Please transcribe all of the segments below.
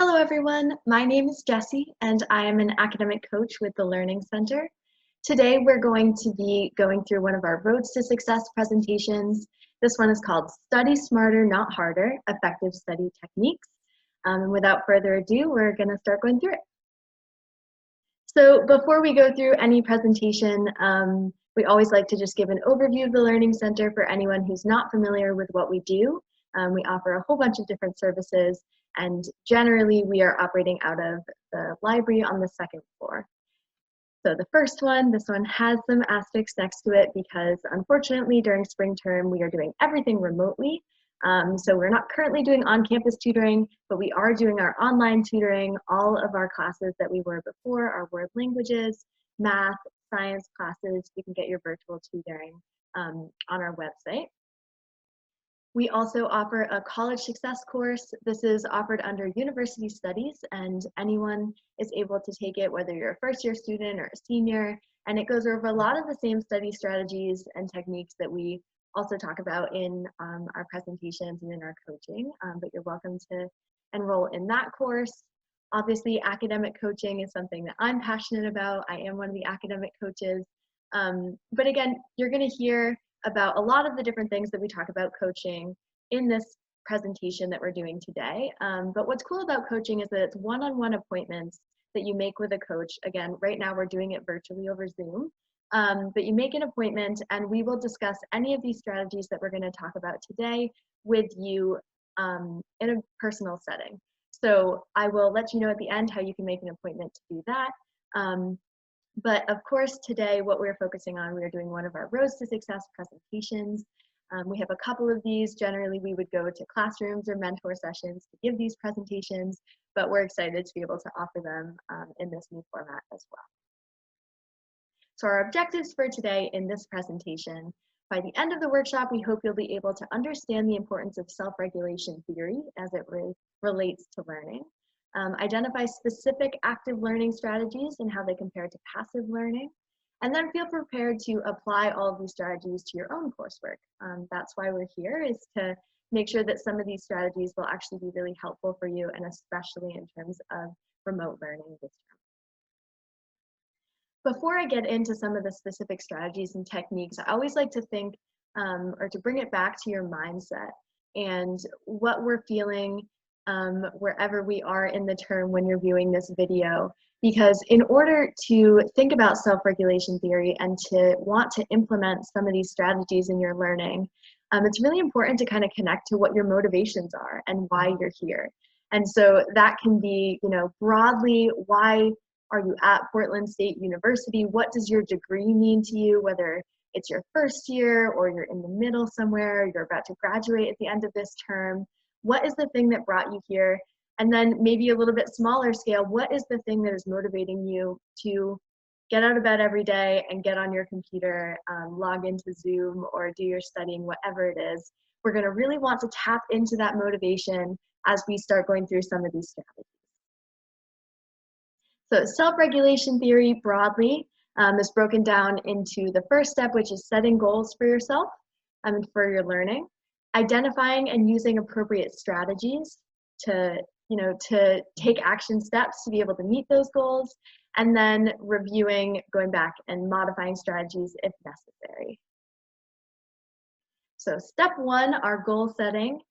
Hello everyone, my name is Jessie and I am an academic coach with the Learning Center. Today we're going to be going through one of our Roads to Success presentations. This one is called Study Smarter, Not Harder, Effective Study Techniques. And without further ado, we're going to start going through it. So before we go through any presentation, we always like to just give an overview of the Learning Center for anyone who's not familiar with what we do. We offer a whole bunch of different services, and generally we are operating out of the library on the second floor. So the first one, this one has some asterisks next to it because unfortunately during spring term we are doing everything remotely. So we're not currently doing on-campus tutoring, but we are doing our online tutoring. All of our classes that we were before are world languages, math, science classes. You can get your virtual tutoring on our website. We also offer a college success course. This is offered under university studies, and anyone is able to take it, whether you're a first-year student or a senior, and it goes over a lot of the same study strategies and techniques that we also talk about in our presentations and in our coaching, but you're welcome to enroll in that course. Obviously, academic coaching is something that I'm passionate about. I am one of the academic coaches, but again, you're going to hear about a lot of the different things that we talk about coaching in this presentation that we're doing today. But what's cool about coaching is that it's one-on-one appointments that you make with a coach. Again, right now we're doing it virtually over Zoom, but you make an appointment and we will discuss any of these strategies that we're going to talk about today with you in a personal setting. So I will let you know at the end how you can make an appointment to do that. But of course, today what we're focusing on, we are doing one of our Roads to Success presentations. We have a couple of these. Generally, we would go to classrooms or mentor sessions to give these presentations, but we're excited to be able to offer them in this new format as well. So our objectives for today in this presentation, by the end of the workshop, we hope you'll be able to understand the importance of self-regulation theory as it relates to learning. Identify specific active learning strategies and how they compare to passive learning, and then feel prepared to apply all of these strategies to your own coursework. That's why we're here, is to make sure that some of these strategies will actually be really helpful for you, and especially in terms of remote learning this term. Before I get into some of the specific strategies and techniques, I always like to think or to bring it back to your mindset and what we're feeling wherever we are in the term when you're viewing this video, because in order to think about self-regulation theory and to want to implement some of these strategies in your learning, it's really important to kind of connect to what your motivations are and why you're here. And so that can be, broadly, why are you at Portland State University? What does your degree mean to you, whether it's your first year or you're in the middle somewhere, you're about to graduate at the end of this term? What is the thing that brought you here? And then maybe a little bit smaller scale, what is the thing that is motivating you to get out of bed every day and get on your computer, log into Zoom or do your studying, whatever it is? We're going to really want to tap into that motivation as we start going through some of these strategies. So self-regulation theory broadly is broken down into the first step, which is setting goals for yourself and for your learning. Identifying and using appropriate strategies to take action steps to be able to meet those goals, and then reviewing, going back and modifying strategies if necessary. So step one, our goal setting.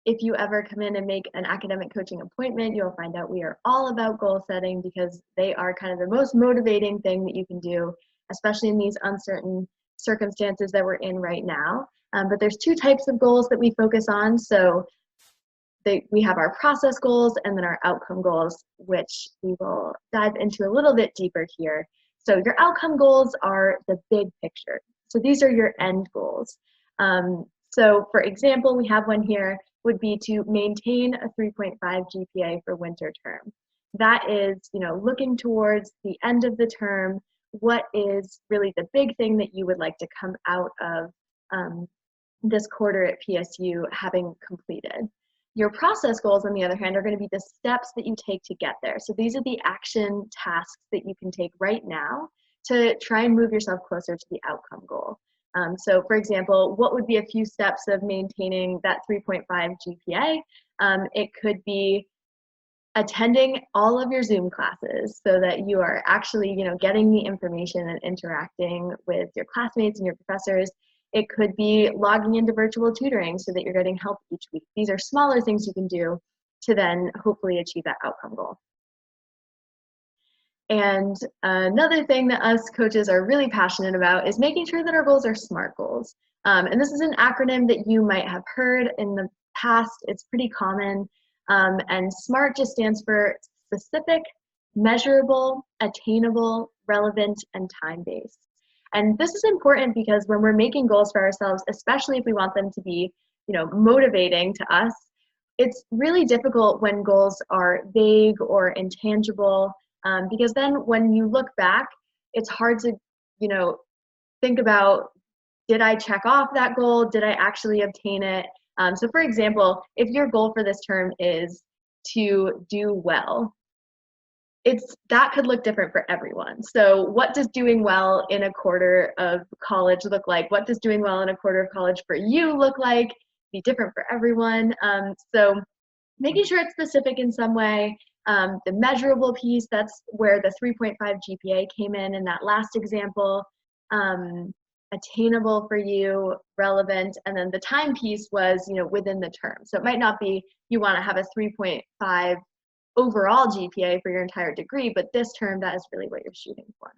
If you ever come in and make an academic coaching appointment, you'll find out we are all about goal setting because they are kind of the most motivating thing that you can do, especially in these uncertain circumstances that we're in right now. But there's two types of goals that we focus on. So we have our process goals and then our outcome goals, which we will dive into a little bit deeper here. So your outcome goals are the big picture. So these are your end goals. So for example, we have one here, would be to maintain a 3.5 GPA for winter term. That is, looking towards the end of the term, what is really the big thing that you would like to come out of this quarter at PSU having completed. Your process goals, on the other hand, are going to be the steps that you take to get there. So these are the action tasks that you can take right now to try and move yourself closer to the outcome goal. So for example, what would be a few steps of maintaining that 3.5 GPA? It could be attending all of your Zoom classes so that you are actually, getting the information and interacting with your classmates and your professors. It could be logging into virtual tutoring so that you're getting help each week. These are smaller things you can do to then hopefully achieve that outcome goal. And another thing that us coaches are really passionate about is making sure that our goals are SMART goals. And this is an acronym that you might have heard in the past. It's pretty common. And SMART just stands for specific, measurable, attainable, relevant, and time-based. And this is important because when we're making goals for ourselves, especially if we want them to be, motivating to us, it's really difficult when goals are vague or intangible, because then when you look back, it's hard to, think about, did I check off that goal? Did I actually obtain it? So for example, if your goal for this term is to do well, that could look different for everyone. So what does doing well in a quarter of college look like? What does doing well in a quarter of college for you look like? Be different for everyone. So making sure it's specific in some way. The measurable piece, that's where the 3.5 GPA came in that last example. Attainable for you, relevant, and then the time piece was, within the term. So it might not be you want to have a 3.5 overall GPA for your entire degree, but this term, that is really what you're shooting for.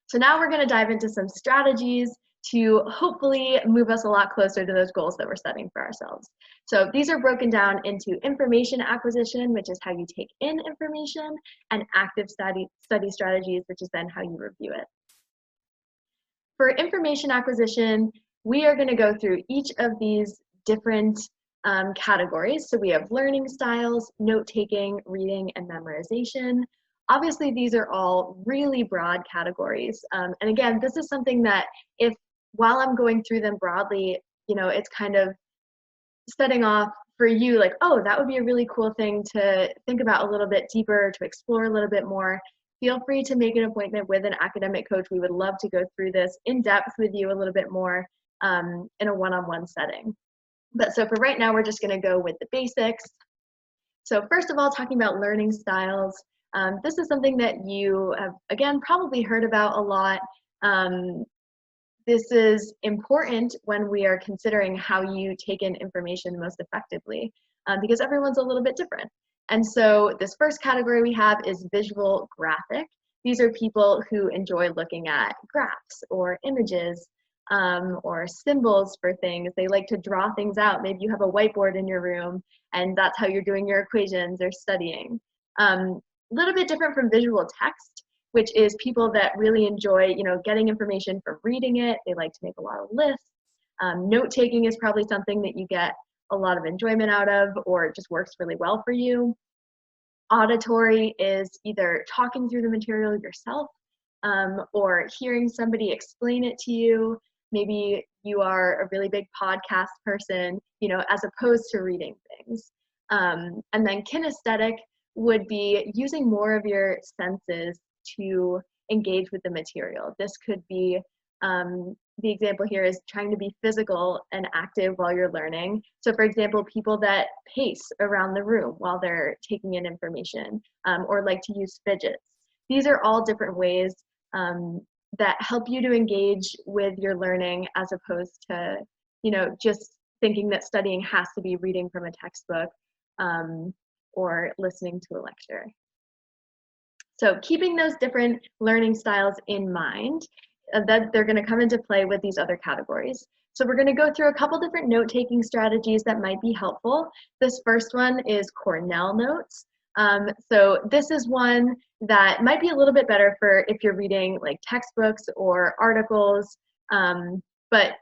So now we're going to dive into some strategies to hopefully move us a lot closer to those goals that we're setting for ourselves. So these are broken down into information acquisition, which is how you take in information, and active study strategies, which is then how you review it. For information acquisition, we are going to go through each of these different categories. So we have learning styles, note-taking, reading, and memorization. Obviously, these are all really broad categories. And again, this is something that while I'm going through them broadly, it's kind of setting off for you like, oh, that would be a really cool thing to think about a little bit deeper, to explore a little bit more. Feel free to make an appointment with an academic coach. We would love to go through this in depth with you a little bit more in a one-on-one setting. But so for right now, we're just going to go with the basics. So first of all, talking about learning styles. This is something that you have, again, probably heard about a lot. This is important when we are considering how you take in information most effectively, because everyone's a little bit different. And so this first category we have is visual graphic. These are people who enjoy looking at graphs or images or symbols for things. They like to draw things out. Maybe you have a whiteboard in your room and that's how you're doing your equations or studying. A little bit different from visual text, which is people that really enjoy, getting information from reading it. They like to make a lot of lists. Note-taking is probably something that you get a lot of enjoyment out of, or it just works really well for you. Auditory is either talking through the material yourself or hearing somebody explain it to you. Maybe you are a really big podcast person, as opposed to reading things. And then kinesthetic would be using more of your senses to engage with the material. This could be, the example here is trying to be physical and active while you're learning. So for example, people that pace around the room while they're taking in information, or like to use fidgets. These are all different ways that help you to engage with your learning, as opposed to, just thinking that studying has to be reading from a textbook or listening to a lecture. So keeping those different learning styles in mind, that they're going to come into play with these other categories. So we're going to go through a couple different note-taking strategies that might be helpful. This first one is Cornell Notes. So this is one that might be a little bit better for if you're reading like textbooks or articles, but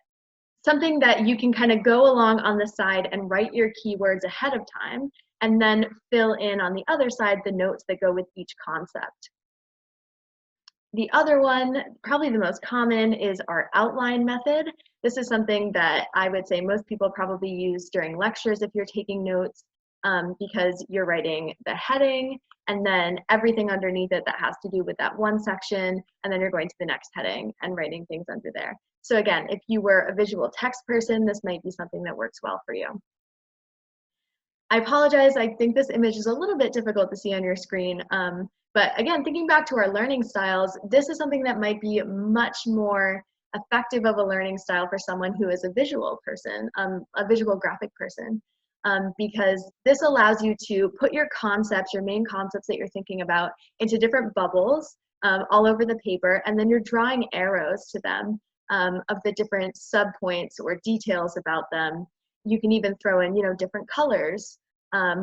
something that you can kind of go along on the side and write your keywords ahead of time, and then fill in on the other side the notes that go with each concept. The other one, probably the most common, is our outline method. This is something that I would say most people probably use during lectures if you're taking notes, because you're writing the heading and then everything underneath it that has to do with that one section, and then you're going to the next heading and writing things under there. So again, if you were a visual text person, this might be something that works well for you. I apologize, I think this image is a little bit difficult to see on your screen. But again, thinking back to our learning styles, this is something that might be much more effective of a learning style for someone who is a visual person, a visual graphic person, because this allows you to put your concepts, your main concepts that you're thinking about, into different bubbles all over the paper, and then you're drawing arrows to them of the different subpoints or details about them. You can even throw in, different colors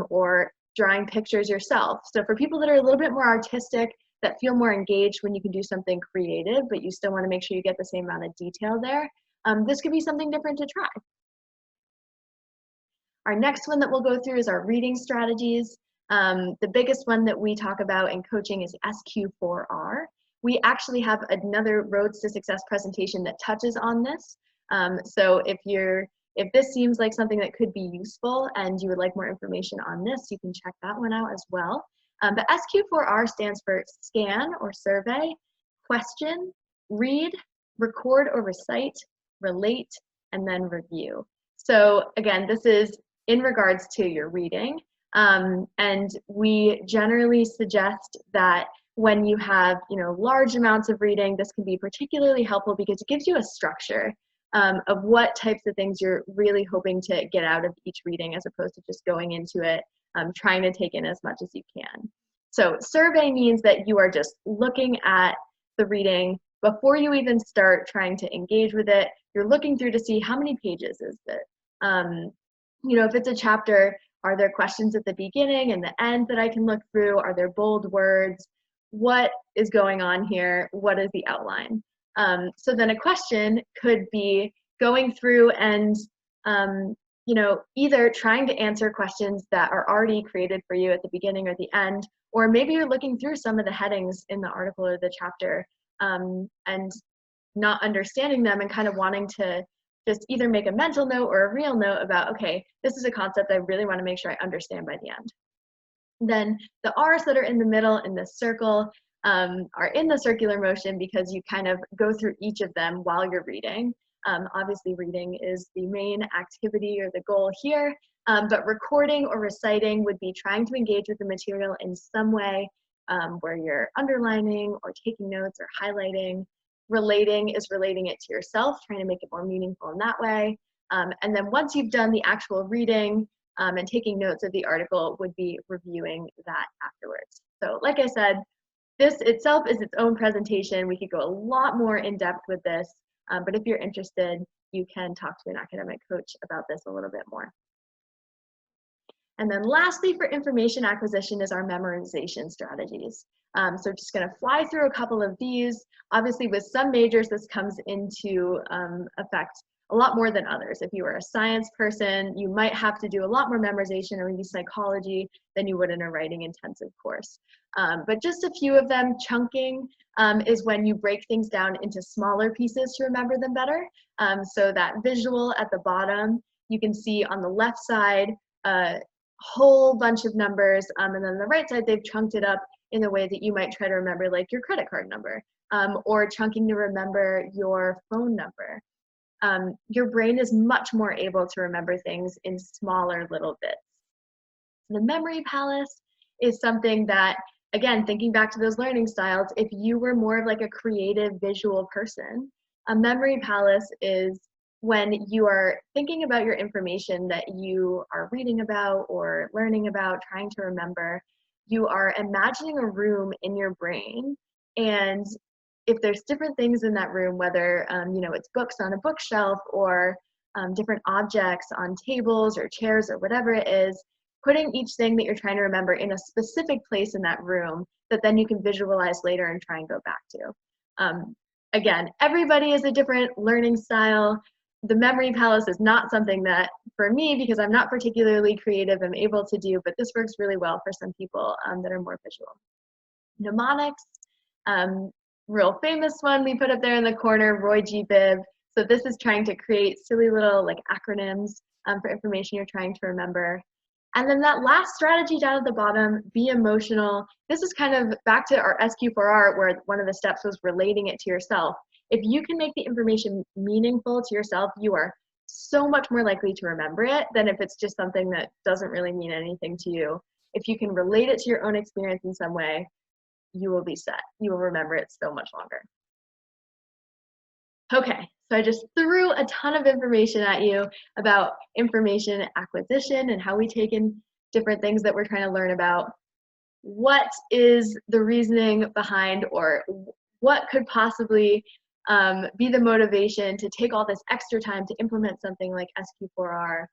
or drawing pictures yourself. So for people that are a little bit more artistic, that feel more engaged when you can do something creative, but you still want to make sure you get the same amount of detail there, this could be something different to try. Our next one that we'll go through is our reading strategies. The biggest one that we talk about in coaching is SQ4R. We actually have another Roads to Success presentation that touches on this. So if this seems like something that could be useful and you would like more information on this, you can check that one out as well. But SQ4R stands for scan or survey, question, read, record or recite, relate, and then review. So again, this is in regards to your reading. And we generally suggest that when you have large amounts of reading, this can be particularly helpful because it gives you a structure of what types of things you're really hoping to get out of each reading, as opposed to just going into it trying to take in as much as you can. So survey means that you are just looking at the reading before you even start trying to engage with it. You're looking through to see how many pages is it. If it's a chapter, are there questions at the beginning and the end that I can look through? Are there bold words? What is going on here? What is the outline? So then a question could be going through and either trying to answer questions that are already created for you at the beginning or the end, or maybe you're looking through some of the headings in the article or the chapter and not understanding them and kind of wanting to just either make a mental note or a real note about, okay, this is a concept I really want to make sure I understand by the end. Then the R's that are in the middle in this circle are in the circular motion because you kind of go through each of them while you're reading. Obviously, reading is the main activity or the goal here, but recording or reciting would be trying to engage with the material in some way where you're underlining or taking notes or highlighting. Relating is relating it to yourself, trying to make it more meaningful in that way. And then once you've done the actual reading and taking notes of the article, would be reviewing that afterwards. So like I said, this itself is its own presentation. We could go a lot more in depth with this, but if you're interested, you can talk to an academic coach about this a little bit more. And then lastly, for information acquisition is our memorization strategies. So just going to fly through a couple of these. Obviously, with some majors, this comes into effect a lot more than others. If you are a science person, you might have to do a lot more memorization or maybe psychology than you would in a writing intensive course. But just a few of them. Chunking is when you break things down into smaller pieces to remember them better. So that visual at the bottom, you can see on the left side, whole bunch of numbers, and then on the right side they've chunked it up in the way that you might try to remember like your credit card number, or chunking to remember your phone number. Your brain is much more able to remember things in smaller little bits. The memory palace is something that, again, thinking back to those learning styles, if you were more of like a creative visual person, a memory palace is when you are thinking about your information that you are reading about or learning about, trying to remember, you are imagining a room in your brain, and if there's different things in that room, whether it's books on a bookshelf or different objects on tables or chairs or whatever it is, putting each thing that you're trying to remember in a specific place in that room that then you can visualize later and try and go back to. Again, everybody is a different learning style. The memory palace is not something that, for me, because I'm not particularly creative, I'm able to do, but this works really well for some people that are more visual. Mnemonics, real famous one we put up there in the corner, Roy G. Biv. So this is trying to create silly little like acronyms for information you're trying to remember. And then that last strategy down at the bottom, be emotional. This is kind of back to our SQ4R, where one of the steps was relating it to yourself. If you can make the information meaningful to yourself, you are so much more likely to remember it than if it's just something that doesn't really mean anything to you. If you can relate it to your own experience in some way, you will be set. You will remember it so much longer. Okay, so I just threw a ton of information at you about information acquisition and how we take in different things that we're trying to learn about. What is the reasoning behind, or what could possibly be the motivation to take all this extra time to implement something like SQ4R,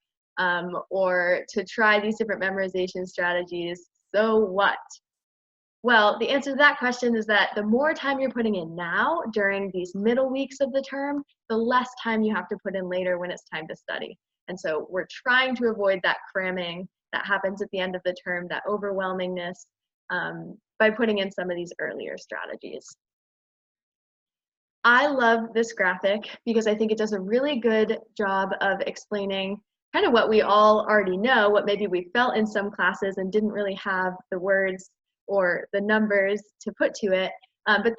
or to try these different memorization strategies? So what? Well, the answer to that question is that the more time you're putting in now during these middle weeks of the term, the less time you have to put in later when it's time to study. And so we're trying to avoid that cramming that happens at the end of the term, that overwhelmingness, by putting in some of these earlier strategies. I love this graphic because I think it does a really good job of explaining kind of what we all already know, what maybe we felt in some classes and didn't really have the words or the numbers to put to it. But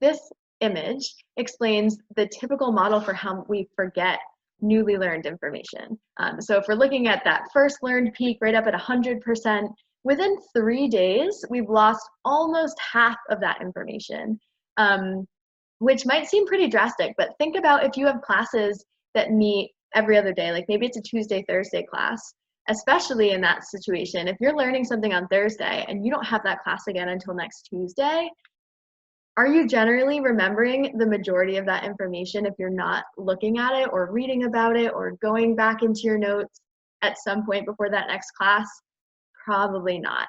this image explains the typical model for how we forget newly learned information. So if we're looking at that first learned peak right up at 100%, within 3 days, we've lost almost half of that information, which might seem pretty drastic, but think about if you have classes that meet every other day, like maybe it's a Tuesday, Thursday class, especially in that situation. If you're learning something on Thursday and you don't have that class again until next Tuesday, are you generally remembering the majority of that information if you're not looking at it or reading about it or going back into your notes at some point before that next class? Probably not.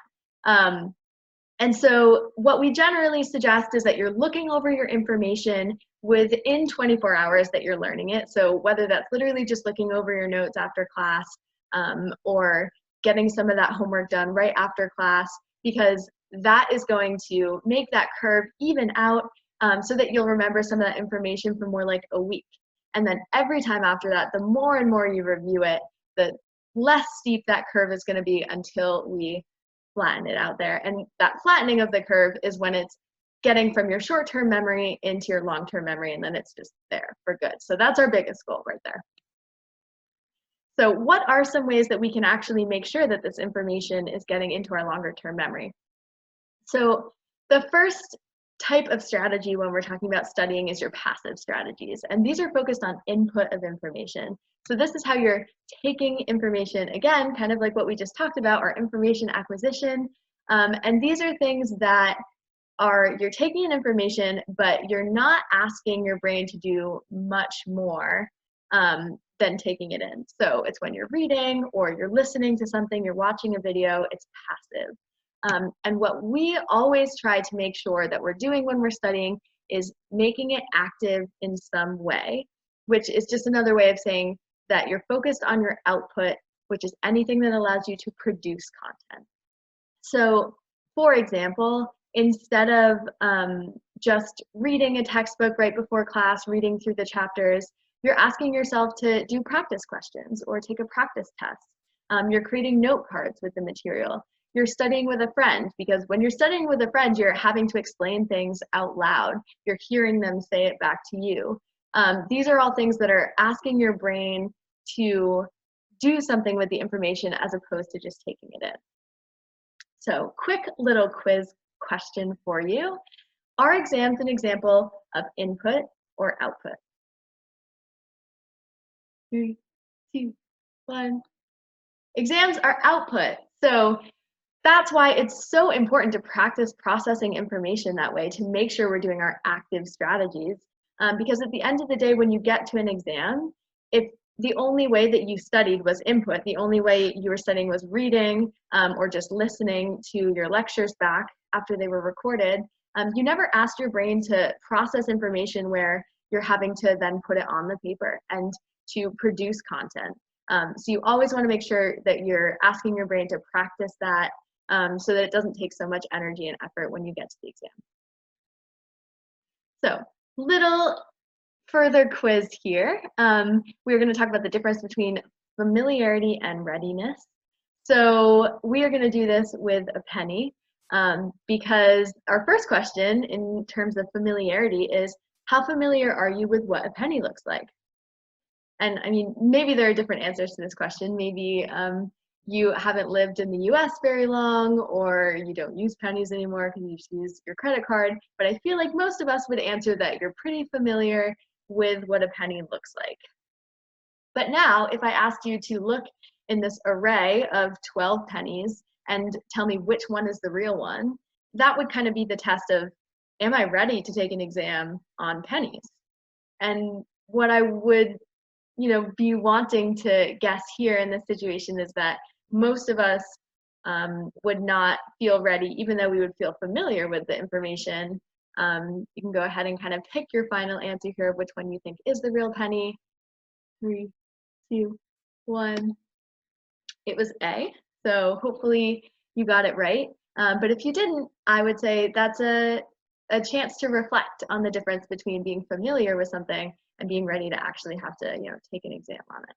And so what we generally suggest is that you're looking over your information within 24 hours that you're learning it. So whether that's literally just looking over your notes after class, or getting some of that homework done right after class, because that is going to make that curve even out, so that you'll remember some of that information for more like a week. And then every time after that, the more and more you review it, the less steep that curve is going to be until we flatten it out there. And that flattening of the curve is when it's getting from your short-term memory into your long-term memory, and then it's just there for good. So that's our biggest goal right there. So what are some ways that we can actually make sure that this information is getting into our longer-term memory? So the first type of strategy when we're talking about studying is your passive strategies. And these are focused on input of information. So this is how you're taking information, again, kind of like what we just talked about, our information acquisition. And these are things that you're taking in information, but you're not asking your brain to do much more than taking it in. So it's when you're reading or you're listening to something, you're watching a video, it's passive. And what we always try to make sure that we're doing when we're studying is making it active in some way, which is just another way of saying that you're focused on your output, which is anything that allows you to produce content. So, for example, instead of just reading a textbook right before class, reading through the chapters, you're asking yourself to do practice questions or take a practice test. You're creating note cards with the material. You're studying with a friend, because when you're studying with a friend, you're having to explain things out loud. You're hearing them say it back to you. These are all things that are asking your brain to do something with the information as opposed to just taking it in. So, quick little quiz question for you. Are exams an example of input or output? 3, 2, 1. Exams are output. So that's why it's so important to practice processing information that way, to make sure we're doing our active strategies. Because at the end of the day, when you get to an exam, if the only way that you studied was input, the only way you were studying was reading, or just listening to your lectures back after they were recorded, you never asked your brain to process information where you're having to then put it on the paper and to produce content. So you always want to make sure that you're asking your brain to practice that, so that it doesn't take so much energy and effort when you get to the exam. So, little further quiz here. We're going to talk about the difference between familiarity and readiness. So we are going to do this with a penny, because our first question in terms of familiarity is, how familiar are you with what a penny looks like? and I mean, maybe there are different answers to this question. Maybe you haven't lived in the US very long, or you don't use pennies anymore because you just use your credit card. But I feel like most of us would answer that you're pretty familiar with what a penny looks like. But now, if I asked you to look in this array of 12 pennies and tell me which one is the real one, that would kind of be the test of, am I ready to take an exam on pennies? And what I would, be wanting to guess here in this situation is that most of us would not feel ready, even though we would feel familiar with the information. You can go ahead and kind of pick your final answer here of which one you think is the real penny. 3, 2, 1. It was A. So hopefully you got it right. But if you didn't, I would say that's a chance to reflect on the difference between being familiar with something and being ready to actually have to, take an exam on it.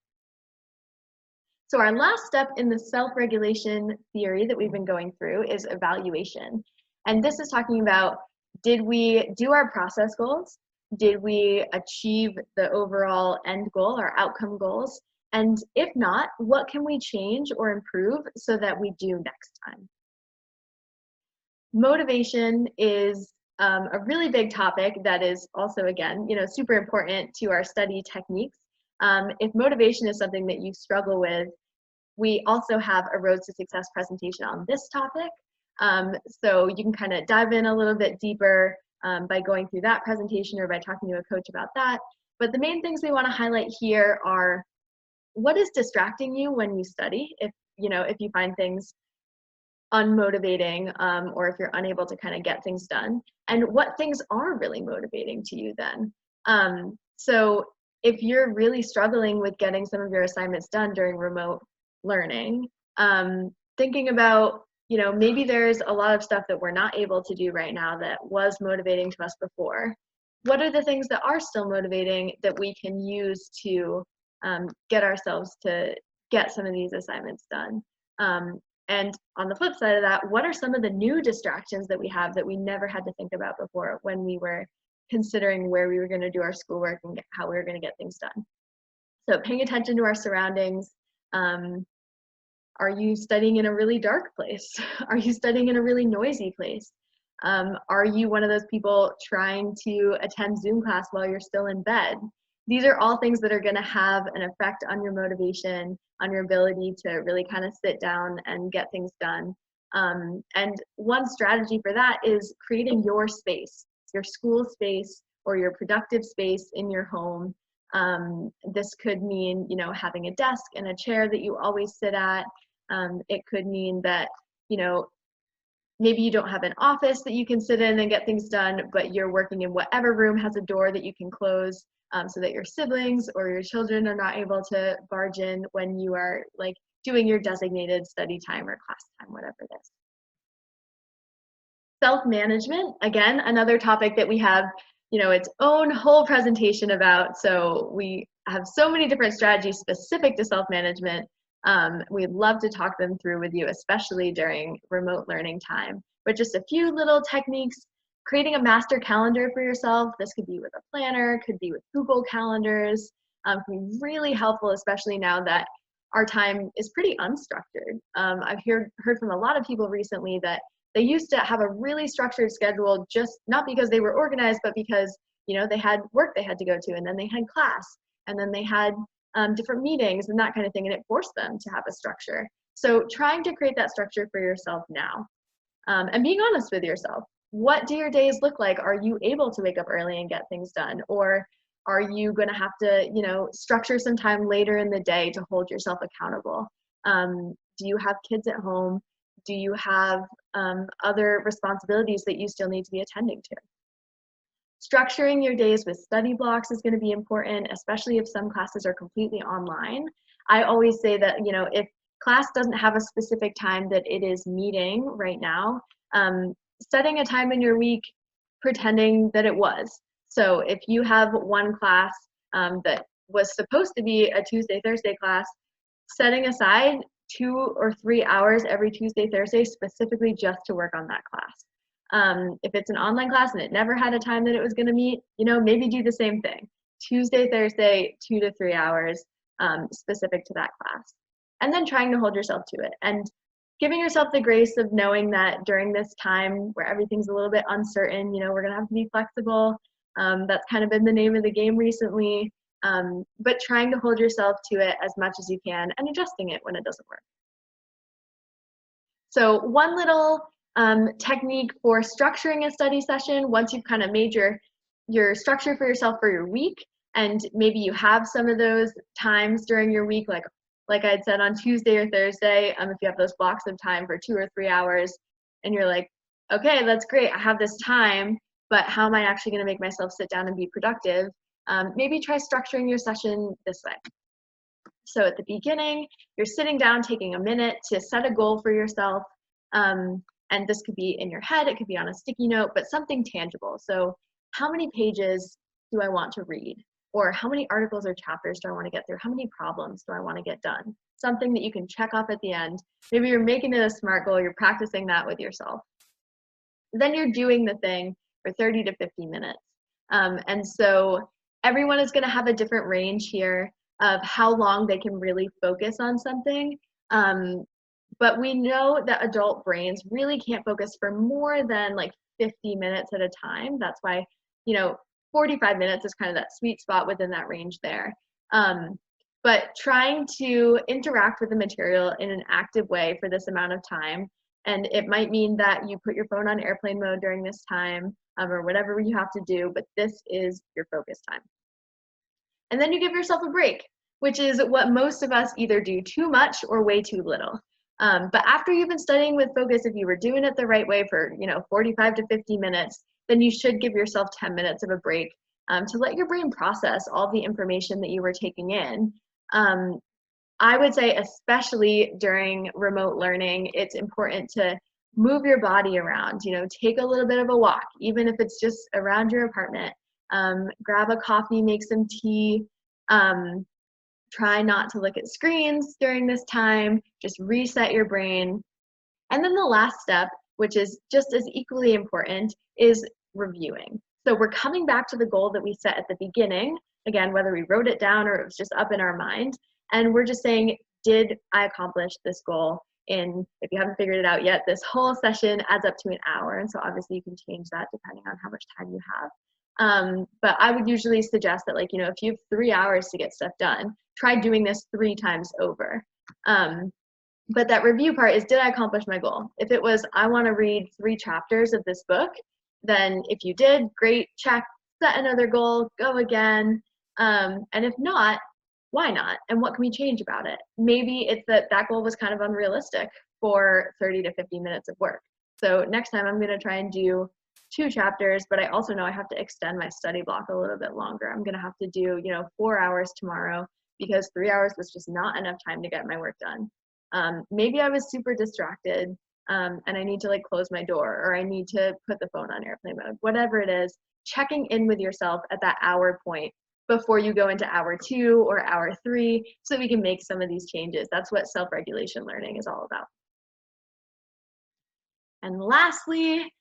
So our last step in the self-regulation theory that we've been going through is evaluation. And this is talking about, did we do our process goals? Did we achieve the overall end goal, our outcome goals? And if not, what can we change or improve so that we do next time? Motivation is a really big topic that is also, again, super important to our study techniques. If motivation is something that you struggle with, we also have a Road to Success presentation on this topic. So you can kind of dive in a little bit deeper by going through that presentation or by talking to a coach about that. But the main things we want to highlight here are, what is distracting you when you study? If you find things unmotivating, or if you're unable to kind of get things done, and what things are really motivating to you then. So if you're really struggling with getting some of your assignments done during remote learning, thinking about, maybe there's a lot of stuff that we're not able to do right now that was motivating to us before. What are the things that are still motivating that we can use to get ourselves to get some of these assignments done? And on the flip side of that, what are some of the new distractions that we have that we never had to think about before when we were considering where we were going to do our schoolwork and how we were going to get things done? So paying attention to our surroundings. Are you studying in a really dark place? Are you studying in a really noisy place? Are you one of those people trying to attend Zoom class while you're still in bed? These are all things that are going to have an effect on your motivation, on your ability to really kind of sit down and get things done. And one strategy for that is creating your space, your school space or your productive space in your home. This could mean, having a desk and a chair that you always sit at. It could mean that, maybe you don't have an office that you can sit in and get things done, but you're working in whatever room has a door that you can close, so that your siblings or your children are not able to barge in when you are doing your designated study time or class time, whatever it is. Self-management, again, another topic that we have, its own whole presentation about. So we have so many different strategies specific to self-management. We'd love to talk them through with you, especially during remote learning time. But just a few little techniques: creating a master calendar for yourself. This could be with a planner, could be with Google Calendars. Can be really helpful, especially now that our time is pretty unstructured. I've heard from a lot of people recently that they used to have a really structured schedule, just not because they were organized, but because they had work they had to go to, and then they had class, and then they had different meetings and that kind of thing, and it forced them to have a structure. So trying to create that structure for yourself now, and being honest with yourself. What do your days look like? Are you able to wake up early and get things done? Or are you going to have to, structure some time later in the day to hold yourself accountable? Do you have kids at home? Do you have other responsibilities that you still need to be attending to? Structuring your days with study blocks is going to be important, especially if some classes are completely online. I always say that, if class doesn't have a specific time that it is meeting right now, setting a time in your week, pretending that it was. So if you have one class that was supposed to be a Tuesday, Thursday class, setting aside 2 or 3 hours every Tuesday, Thursday specifically just to work on that class. If it's an online class and it never had a time that it was going to meet, maybe do the same thing. Tuesday, Thursday, 2 to 3 hours specific to that class. And then trying to hold yourself to it and giving yourself the grace of knowing that during this time where everything's a little bit uncertain, you know, we're gonna have to be flexible. That's kind of been the name of the game recently, but trying to hold yourself to it as much as you can and adjusting it when it doesn't work. So one little technique for structuring a study session, once you've kind of made your structure for yourself for your week, and maybe you have some of those times during your week, like I had said on Tuesday or Thursday, if you have those blocks of time for 2 or 3 hours, and you're like, okay, that's great, I have this time, but how am I actually going to make myself sit down and be productive? Maybe try structuring your session this way. So at the beginning, you're sitting down, taking a minute to set a goal for yourself. And this could be in your head, it could be on a sticky note, but something tangible. So how many pages do I want to read? Or how many articles or chapters do I want to get through? How many problems do I want to get done? Something that you can check off at the end. Maybe you're making it a SMART goal, you're practicing that with yourself. Then you're doing the thing for 30 to 50 minutes. And so everyone is going to have a different range here of how long they can really focus on something. But we know that adult brains really can't focus for more than like 50 minutes at a time. That's why, you know, 45 minutes is kind of that sweet spot within that range there. But trying to interact with the material in an active way for this amount of time, and it might mean that you put your phone on airplane mode during this time, or whatever you have to do, but this is your focus time. And then you give yourself a break, which is what most of us either do too much or way too little. But after you've been studying with focus, if you were doing it the right way for 45 to 50 minutes, then you should give yourself 10 minutes of a break to let your brain process all the information that you were taking in. I would say, especially during remote learning, it's important to move your body around, take a little bit of a walk, even if it's just around your apartment. Grab a coffee, make some tea. Try not to look at screens during this time, just reset your brain. And then the last step, which is just as equally important, is reviewing. So we're coming back to the goal that we set at the beginning, again, whether we wrote it down or it was just up in our mind, and we're just saying, did I accomplish this goal in, if you haven't figured it out yet, this whole session adds up to an hour, and so obviously you can change that depending on how much time you have. But I would usually suggest that, if you have 3 hours to get stuff done, try doing this 3 times over. But that review part is, did I accomplish my goal? If it was, I want to read 3 chapters of this book, then if you did, great, check, set another goal, go again. And if not, why not? And what can we change about it? Maybe it's that goal was kind of unrealistic for 30 to 50 minutes of work. So next time I'm going to try and do 2 chapters, but I also know I have to extend my study block a little bit longer. I'm going to have to do, 4 hours tomorrow because 3 hours was just not enough time to get my work done. Maybe I was super distracted and I need to close my door, or I need to put the phone on airplane mode, whatever it is, checking in with yourself at that hour point before you go into hour 2 or hour 3 so we can make some of these changes. That's what self-regulation learning is all about. And lastly,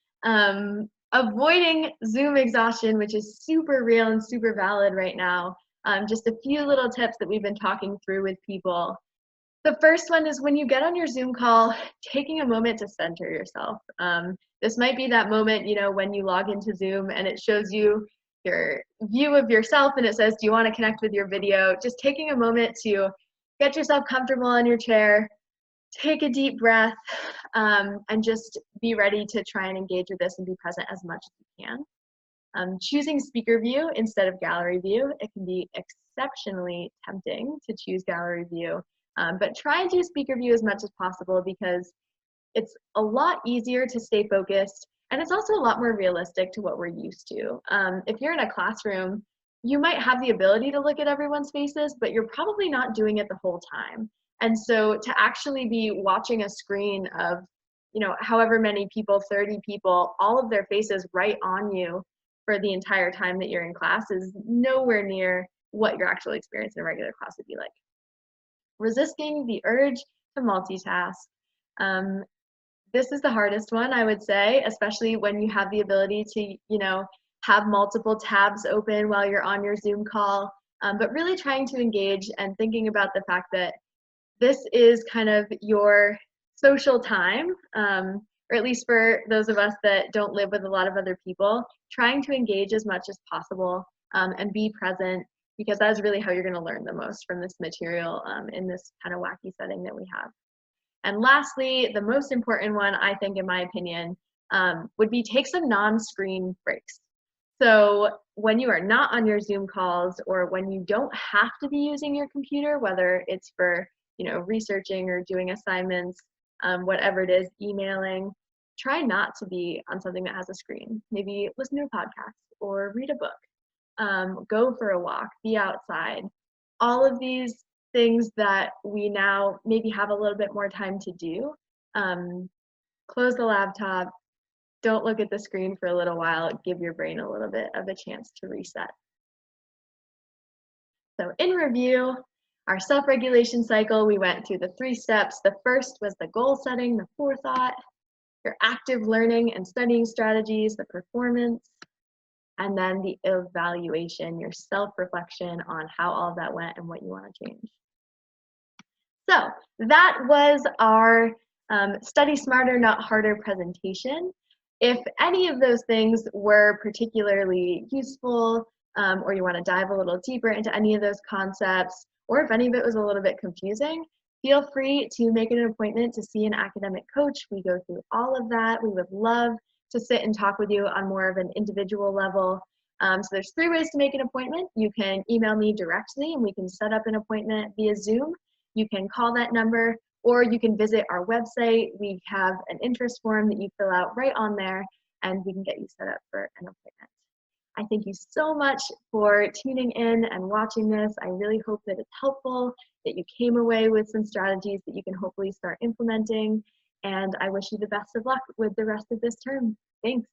avoiding Zoom exhaustion, which is super real and super valid right now. Just a few little tips that we've been talking through with people. The first one is, when you get on your Zoom call, taking a moment to center yourself. This might be that moment, when you log into Zoom and it shows you your view of yourself and it says, do you want to connect with your video? Just taking a moment to get yourself comfortable in your chair, take a deep breath, and just be ready to try and engage with this and be present as much as you can. Choosing speaker view instead of gallery view. It can be exceptionally tempting to choose gallery view, but try and do speaker view as much as possible because it's a lot easier to stay focused, and it's also a lot more realistic to what we're used to. If you're in a classroom, you might have the ability to look at everyone's faces, but you're probably not doing it the whole time. And so to actually be watching a screen of, however many people, 30 people, all of their faces right on you for the entire time that you're in class is nowhere near what your actual experience in a regular class would be like. Resisting the urge to multitask. This is the hardest one, I would say, especially when you have the ability to, have multiple tabs open while you're on your Zoom call, but really trying to engage and thinking about the fact that this is kind of your social time, or at least for those of us that don't live with a lot of other people, trying to engage as much as possible and be present, because that is really how you're going to learn the most from this material in this kind of wacky setting that we have. And lastly, the most important one, I think, in my opinion, would be take some non-screen breaks. So when you are not on your Zoom calls, or when you don't have to be using your computer, whether it's for researching or doing assignments, whatever it is, emailing, try not to be on something that has a screen. Maybe listen to a podcast or read a book, go for a walk, be outside. All of these things that we now maybe have a little bit more time to do. Close the laptop, don't look at the screen for a little while, give your brain a little bit of a chance to reset. So in review, our self-regulation cycle, we went through the 3 steps. The first was the goal setting, the forethought, your active learning and studying strategies, the performance, and then the evaluation, your self-reflection on how all of that went and what you want to change. So that was our Study Smarter, Not Harder presentation. If any of those things were particularly useful, or you want to dive a little deeper into any of those concepts, or if any of it was a little bit confusing, feel free to make an appointment to see an academic coach. We go through all of that. We would love to sit and talk with you on more of an individual level. So there's 3 ways to make an appointment. You can email me directly and we can set up an appointment via Zoom. You can call that number, or you can visit our website. We have an interest form that you fill out right on there, and we can get you set up for an appointment. I thank you so much for tuning in and watching this. I really hope that it's helpful, that you came away with some strategies that you can hopefully start implementing, and I wish you the best of luck with the rest of this term. Thanks.